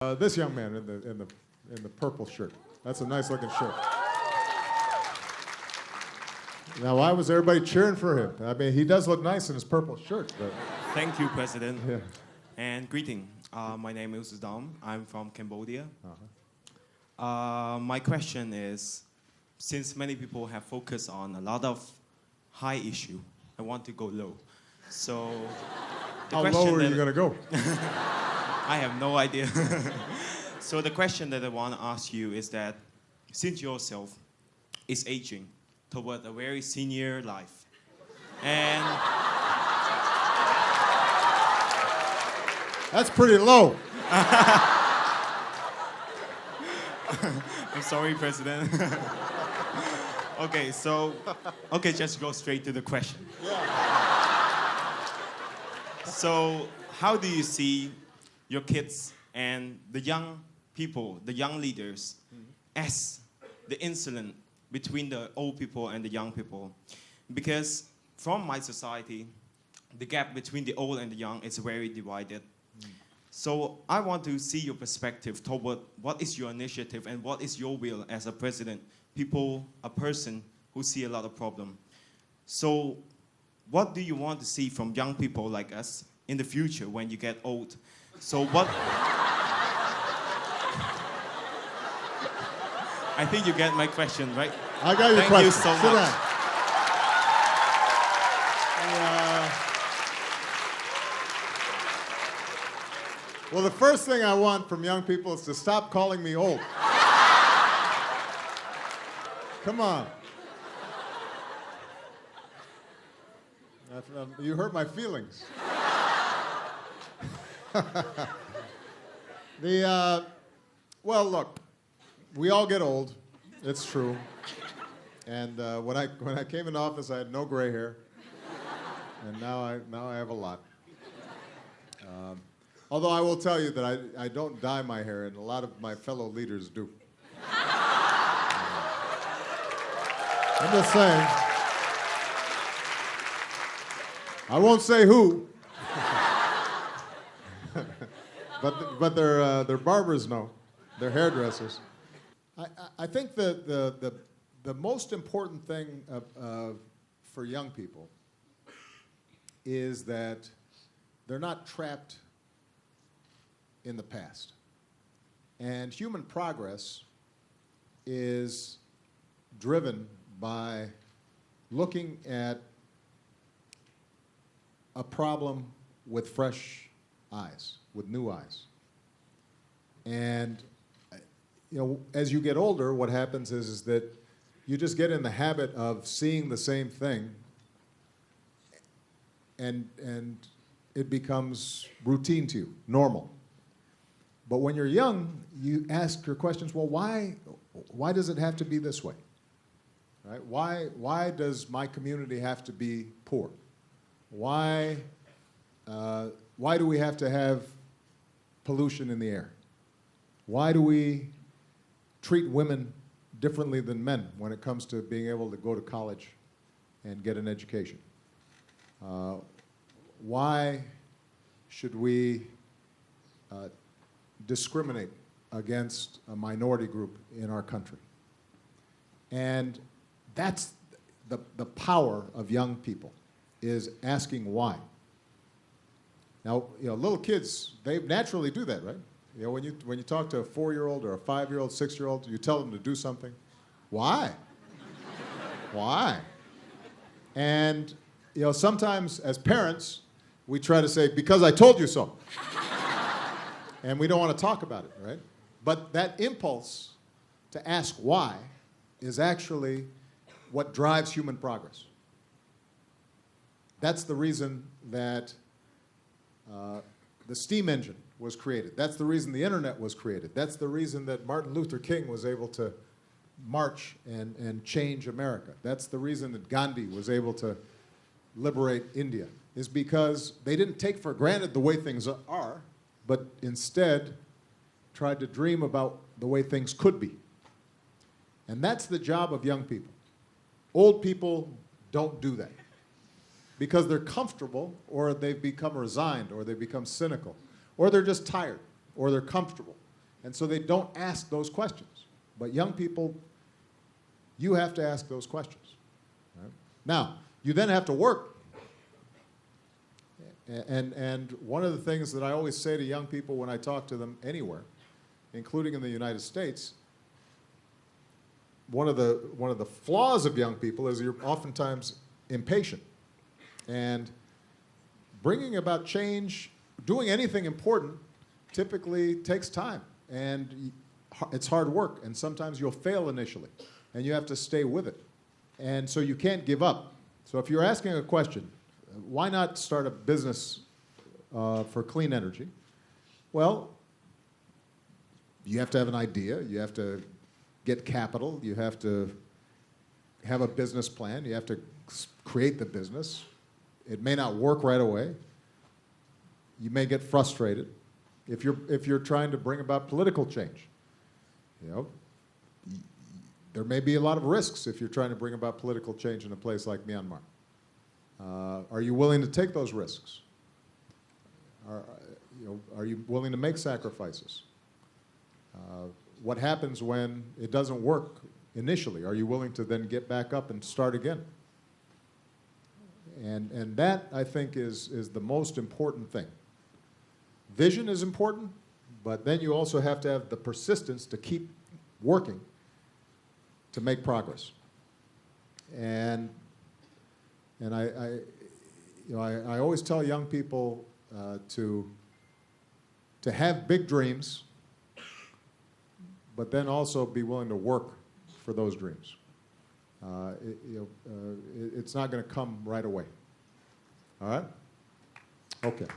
This young man in the purple shirt. That's a nice looking shirt. Now, why was everybody cheering for him? I mean, he does look nice in his purple shirt. But Thank you, President. yeah. And greeting. My name is Dom. I'm from Cambodia. My question is, since many people have focused on a lot of high issue, I want to go low. So, the How question low are you that- going to go? I have no idea. So the question that I want to ask you is that since yourself is aging toward a very senior life, and That's pretty low. I'm sorry, President. Okay, just go straight to the question. So how do you see your kids and the young people, the young leaders, as the incident between the old people and the young people? Because from my society, the gap between the old and the young is very divided. So I want to see your perspective toward what is your initiative and what is your will as a president, a person who see a lot of problem. So what do you want to see from young people like us in the future when you get old? So what? I think you get my question, right? I got your Thank question. you so Sit much. down. Well, the first thing I want from young people is to stop calling me old. Come on. You hurt my feelings. Well, look, we all get old. It's true. And when I came into office, I had no gray hair, and now I have a lot. Although I will tell you that I don't dye my hair, and a lot of my fellow leaders do. I'm just saying. I won't say who, but their barbers know, their hairdressers. I think the most important thing for young people is that they're not trapped in the past. And human progress is driven by looking at a problem with fresh eyes, with new eyes. And as you get older, what happens is that you just get in the habit of seeing the same thing, and it becomes routine to you, normal. But when you're young, you ask your questions, well, why does it have to be this way? Right? Why does my community have to be poor? Why do we have to have pollution in the air? Why do we treat women differently than men when it comes to being able to go to college and get an education? Why should we discriminate against a minority group in our country? And that's the power of young people, is asking why. Now, little kids, they naturally do that, right? When you talk to a 4-year-old or a 5-year-old, 6-year-old, you tell them to do something. Why? Why? And sometimes as parents, we try to say, because I told you so. And we don't want to talk about it, right? But that impulse to ask why is actually what drives human progress. That's the reason that the steam engine was created. That's the reason the internet was created. That's the reason that Martin Luther King was able to march and change America. That's the reason that Gandhi was able to liberate India, is because they didn't take for granted the way things are, but instead tried to dream about the way things could be. And that's the job of young people. Old people don't do that because they're comfortable, or they've become resigned, or they've become cynical, or they're just tired, or they're comfortable. And so they don't ask those questions. But young people, you have to ask those questions. Right? Now, you then have to work. And one of the things that I always say to young people when I talk to them anywhere, including in the United States, one of the flaws of young people is you're oftentimes impatient. And bringing about change, doing anything important, typically takes time. And it's hard work. And sometimes you'll fail initially. And you have to stay with it. And so you can't give up. So if you're asking a question, why not start a business for clean energy? Well, you have to have an idea. You have to get capital. You have to have a business plan. You have to create the business. It may not work right away. You may get frustrated. If you're trying to bring about political change, you know, there may be a lot of risks if you're trying to bring about political change in a place like Myanmar. Are you willing to take those risks? Are you willing to make sacrifices? What happens when it doesn't work initially? Are you willing to then get back up and start again? And that, I think, is the most important thing. Vision is important, but then you also have to have the persistence to keep working to make progress. And I always tell young people to have big dreams, but then also be willing to work for those dreams. It's not going to come right away. All right? Okay.